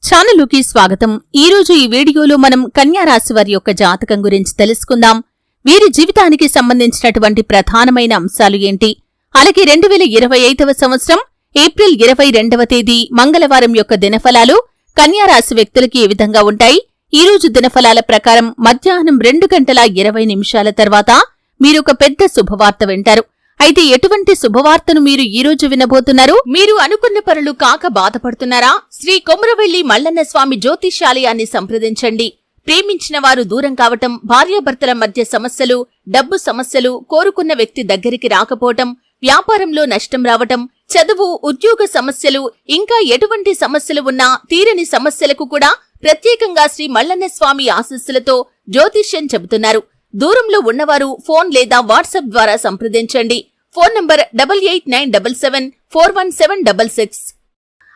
ఛానలుకి స్వాగతం. ఈరోజు ఈ వీడియోలో మనం కన్యా రాశి వారి యొక్క జాతకం గురించి తెలుసుకుందాం. వీరి జీవితానికి సంబంధించినటువంటి ప్రధానమైన అంశాలు ఏంటి, అలాగే 2025వ సంవత్సరం ఏప్రిల్ 22వ తేదీ మంగళవారం యొక్క దినఫలాలు కన్యా రాశి వ్యక్తులకి ఏ విధంగా ఉంటాయి. ఈ రోజు దినఫలాల ప్రకారం మధ్యాహ్నం 2:20 తర్వాత మీరొక పెద్ద శుభవార్త వింటారు. అయితే ఎటువంటి శుభవార్తను మీరు ఈ రోజు వినబోతున్నారు? మీరు అనుకున్న పనులు కాక బాధపడుతున్నారా? శ్రీ కొమరవెల్లి మల్లన్న స్వామి జ్యోతిష్యాలయాన్ని సంప్రదించండి. ప్రేమించిన వారు దూరం కావటం, భార్యాభర్తల మధ్య సమస్యలు, డబ్బు సమస్యలు, కోరుకున్న వ్యక్తి దగ్గరికి రాకపోవటం, వ్యాపారంలో నష్టం రావటం, చదువు, ఉద్యోగ సమస్యలు, ఇంకా ఎటువంటి సమస్యలు ఉన్నా తీరని సమస్యలకు కూడా ప్రత్యేకంగా శ్రీ మల్లన్న స్వామి ఆశీస్సులతో జ్యోతిష్యం చెబుతున్నారు. దూరంలో ఉన్నవారు ఫోన్ లేదా వాట్సాప్ ద్వారా సంప్రదించండి. Phone number 8897741766.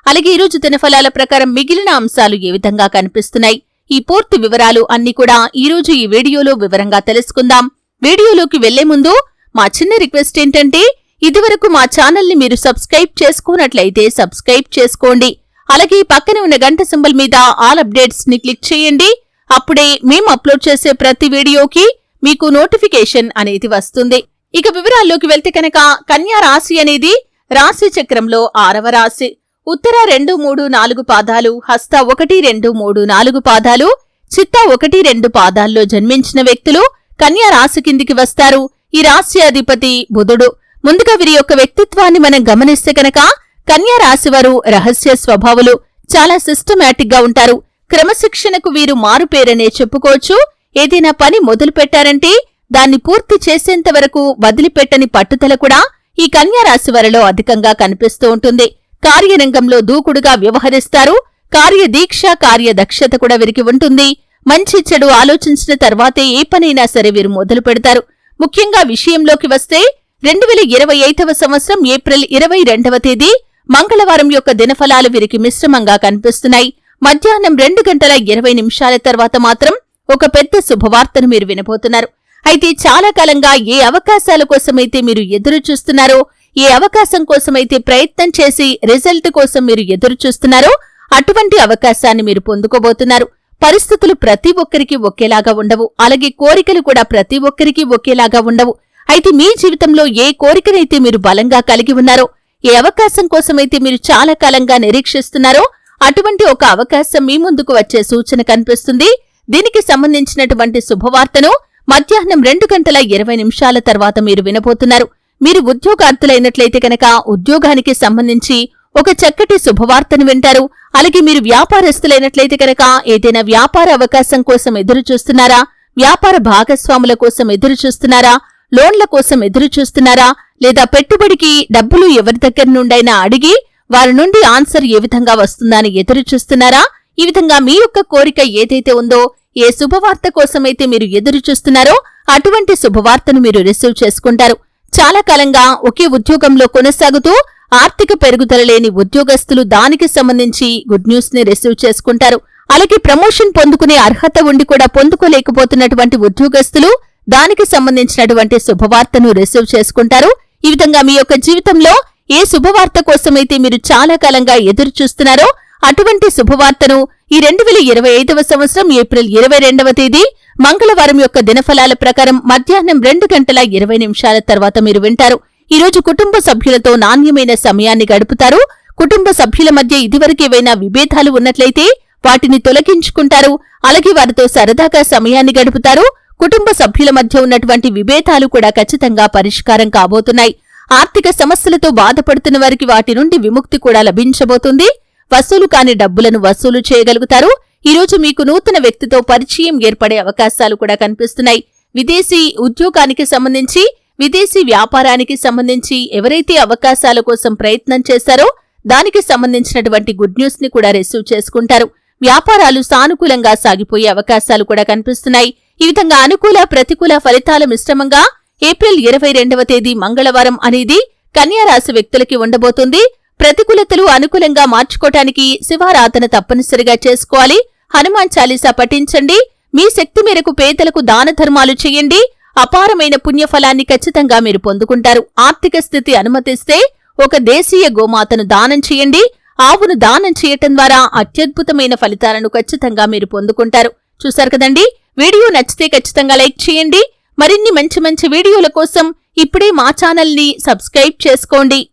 అలాగే ఈరోజు దినఫలాల ప్రకారం మిగిలిన అంశాలు ఏ విధంగా కనిపిస్తున్నాయి, ఈ పూర్తి వివరాలు అన్ని కూడా ఈరోజు ఈ వీడియోలో వివరంగా తెలుసుకుందాం. వీడియోలోకి వెళ్లే ముందు మా చిన్న రిక్వెస్ట్ ఏంటంటే, ఇదివరకు మా ఛానల్ని మీరు సబ్స్క్రైబ్ చేసుకున్నట్లయితే సబ్స్క్రైబ్ చేసుకోండి. అలాగే పక్కనే ఉన్న గంట సింబల్ మీద ఆల్ అప్డేట్స్ ని క్లిక్ చేయండి. అప్పుడే మేము అప్లోడ్ చేసే ప్రతి వీడియోకి మీకు నోటిఫికేషన్ అనేది వస్తుంది. ఇక వివరాల్లోకి వెళ్తే కనుక కన్యా రాశి అనేది రాశి చక్రంలో 6వ రాశి. ఉత్తర 2, 3, 4 పాదాలు, హస్త 1, 2, 3, 4 పాదాలు, చిత్త 1, 2 పాదాల్లో జన్మించిన వ్యక్తులు కన్యా రాశి కిందికి వస్తారు. ఈ రాశి అధిపతి బుధుడు. ముందుగా వీరి యొక్క వ్యక్తిత్వాన్ని మనం గమనిస్తే కనుక కన్యా రాశి వారు రహస్య స్వభావులు, చాలా సిస్టమాటిక్ గా ఉంటారు. క్రమశిక్షణకు వీరు మారుపేరనే చెప్పుకోవచ్చు. ఏదైనా పని మొదలు పెట్టారంటే దాన్ని పూర్తి చేసేంత వరకు వదిలిపెట్టని పట్టుదల కూడా ఈ కన్యా రాశి వారిలో అధికంగా కనిపిస్తూ ఉంటుంది. కార్యరంగంలో దూకుడుగా వ్యవహరిస్తారు. కార్యదీక్ష, కార్యదక్షత కూడా వీరికి ఉంటుంది. మంచి చెడు ఆలోచించిన తర్వాతే ఏ పనైనా సరే వీరు మొదలు పెడతారు. ముఖ్యంగా విషయంలోకి వస్తే 2025వ సంవత్సరం ఏప్రిల్ 22వ తేదీ మంగళవారం యొక్క దినఫలాలు వీరికి మిశ్రమంగా కనిపిస్తున్నాయి. మధ్యాహ్నం 2:20 తర్వాత మాత్రం ఒక పెద్ద శుభవార్తను మీరు వినబోతున్నారు. అయితే చాలా కాలంగా ఏ అవకాశాల కోసమైతే మీరు ఎదురు చూస్తున్నారో, ఏ అవకాశం కోసమైతే ప్రయత్నం చేసి రిజల్ట్ కోసం మీరు ఎదురు చూస్తున్నారో అటువంటి అవకాశాన్ని మీరు పొందుకోబోతున్నారు. పరిస్థితులు ప్రతి ఒక్కరికి ఒకేలాగా ఉండవు. అలాగే కోరికలు కూడా ప్రతి ఒక్కరికి ఒకేలాగా ఉండవు. అయితే మీ జీవితంలో ఏ కోరికనైతే మీరు బలంగా కలిగి ఉన్నారో, ఏ అవకాశం కోసమైతే మీరు చాలా కాలంగా నిరీక్షిస్తున్నారో అటువంటి ఒక అవకాశం మీ ముందుకు వచ్చే సూచన కనిపిస్తుంది. దీనికి సంబంధించినటువంటి శుభవార్తను మధ్యాహ్నం 2:20 తర్వాత మీరు వినబోతున్నారు. మీరు ఉద్యోగార్థులైనట్లయితే కనుక ఉద్యోగానికి సంబంధించి ఒక చక్కటి శుభవార్తను వింటారు. అలాగే మీరు వ్యాపారస్తులైనట్లయితే కనుక ఏదైనా వ్యాపార అవకాశం కోసం ఎదురు చూస్తున్నారా, వ్యాపార భాగస్వాముల కోసం ఎదురు చూస్తున్నారా, లోన్ల కోసం ఎదురు చూస్తున్నారా, లేదా పెట్టుబడికి డబ్బులు ఎవరి దగ్గర నుండైనా అడిగి వారి నుండి ఆన్సర్ ఏ విధంగా వస్తుందని ఎదురు చూస్తున్నారా? ఈ విధంగా మీ యొక్క కోరిక ఏదైతే ఉందో, ఏ శుభవార్త కోసమైతే మీరు ఎదురు చూస్తున్నారో అటువంటి శుభవార్తను మీరు రిసీవ్ చేసుకుంటారు. చాలా కాలంగా ఒకే ఉద్యోగంలో కొనసాగుతూ ఆర్థిక పెరుగుదల లేని ఉద్యోగస్తులు దానికి సంబంధించి గుడ్ న్యూస్ ని రిసీవ్ చేసుకుంటారు. అలాగే ప్రమోషన్ పొందుకునే అర్హత ఉండి కూడా పొందుకోలేకపోతున్నటువంటి ఉద్యోగస్తులు దానికి సంబంధించినటువంటి శుభవార్తను రిసీవ్ చేసుకుంటారు. ఈ విధంగా మీ యొక్క జీవితంలో ఏ శుభవార్త కోసమైతే మీరు చాలా కాలంగా ఎదురు చూస్తున్నారో అటువంటి శుభవార్తను ఈ 2025వ సంవత్సరం ఏప్రిల్ 22వ తేదీ మంగళవారం యొక్క దినఫలాల ప్రకారం మధ్యాహ్నం 2:20 తర్వాత మీరు వింటారు. ఈరోజు కుటుంబ సభ్యులతో నాణ్యమైన సమయాన్ని గడుపుతారు. కుటుంబ సభ్యుల మధ్య ఇదివరకేవైనా విభేదాలు ఉన్నట్లయితే వాటిని తొలగించుకుంటారు. అలాగే వారితో సరదాగా సమయాన్ని గడుపుతారు. కుటుంబ సభ్యుల మధ్య ఉన్నటువంటి విభేదాలు కూడా ఖచ్చితంగా పరిష్కారం కాబోతున్నాయి. ఆర్థిక సమస్యలతో బాధపడుతున్న వారికి వాటి నుండి విముక్తి కూడా లభించబోతుంది. వసూలు కాని డబ్బులను వసూలు చేయగలుగుతారు. ఈరోజు మీకు నూతన వ్యక్తితో పరిచయం ఏర్పడే అవకాశాలు కూడా కనిపిస్తున్నాయి. విదేశీ ఉద్యోగానికి సంబంధించి, విదేశీ వ్యాపారానికి సంబంధించి ఎవరైతే అవకాశాల కోసం ప్రయత్నం చేశారో దానికి సంబంధించినటువంటి గుడ్ న్యూస్ ని కూడా రిసీవ్ చేసుకుంటారు. వ్యాపారాలు సానుకూలంగా సాగిపోయే అవకాశాలు కూడా కనిపిస్తున్నాయి. ఈ విధంగా అనుకూల, ప్రతికూల ఫలితాల మిశ్రమంగా ఏప్రిల్ 22వ తేదీ మంగళవారం అనేది కన్యా రాశి వ్యక్తులకి ఉండబోతుంది. ప్రతికూలతలు అనుకూలంగా మార్చుకోవటానికి శివారాధన తప్పనిసరిగా చేసుకోవాలి. హనుమాన్ చాలీసా పఠించండి. మీ శక్తి మేరకు పేదలకు దాన ధర్మాలు చేయండి. అపారమైన పుణ్యఫలాన్ని ఖచ్చితంగా మీరు పొందుకుంటారు. ఆర్థిక స్థితి అనుమతిస్తే ఒక దేశీయ గోమాతను దానం చేయండి. ఆవును దానం చేయటం ద్వారా అత్యద్భుతమైన ఫలితాలను ఖచ్చితంగా మీరు పొందుకుంటారు. చూశారు కదండి, వీడియో నచ్చితే ఖచ్చితంగా లైక్ చేయండి. మరిన్ని మంచి మంచి వీడియోల కోసం ఇప్పుడే మా ఛానల్ని సబ్స్క్రైబ్ చేసుకోండి.